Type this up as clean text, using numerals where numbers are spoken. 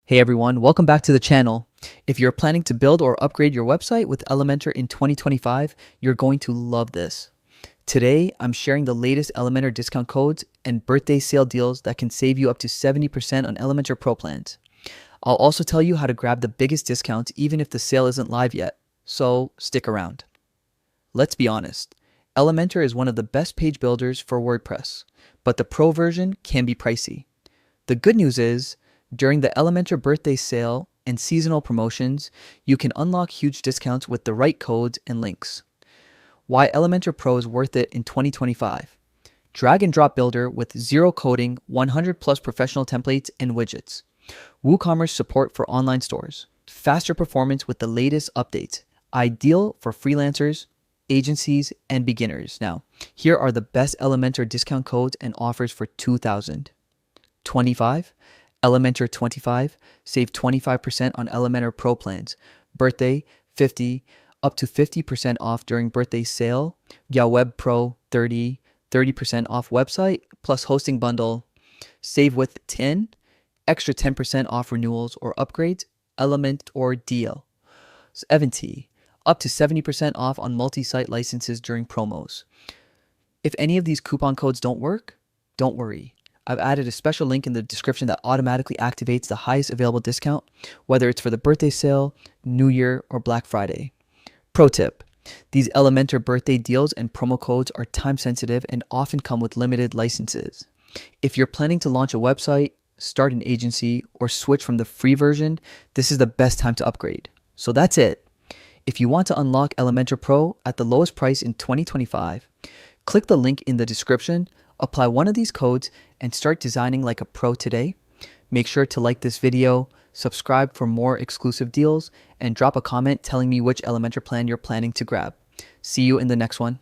Hey everyone, welcome back to the channel. If you're planning to build or upgrade your website with Elementor in 2025, you're going to love this. Today, I'm sharing the latest Elementor discount codes and birthday sale deals that can save you up to 70% on Elementor Pro plans. I'll also tell you how to grab the biggest discounts even if the sale isn't live yet, so stick around. Let's be honest, Elementor is one of the best page builders for WordPress, but the Pro version can be pricey. The good news is, during the Elementor birthday sale and seasonal promotions, you can unlock huge discounts with the right codes and links. Why Elementor Pro is worth it in 2025. Drag and drop builder with zero coding, 100 plus professional templates and widgets. WooCommerce support for online stores. Faster performance with the latest updates. Ideal for freelancers, agencies, and beginners. Now, here are the best Elementor discount codes and offers for 2025. Elementor 25, save 25% on Elementor Pro plans. Birthday 50, up to 50% off during birthday sale. Web Pro 30, 30% off website plus hosting bundle. Save with 10, extra 10% off renewals or upgrades. Elementor deal. 70, up to 70% off on multi-site licenses during promos. If any of these coupon codes don't work, don't worry. I've added a special link in the description that automatically activates the highest available discount, whether it's for the birthday sale, New Year, or Black Friday. Pro tip, these Elementor birthday deals and promo codes are time sensitive and often come with limited licenses. If you're planning to launch a website, start an agency, or switch from the free version, this is the best time to upgrade. So that's it. If you want to unlock Elementor Pro at the lowest price in 2025, click the link in the description, apply one of these codes, and start designing like a pro today. Make sure to like this video, subscribe for more exclusive deals, and drop a comment telling me which Elementor plan you're planning to grab. See you in the next one.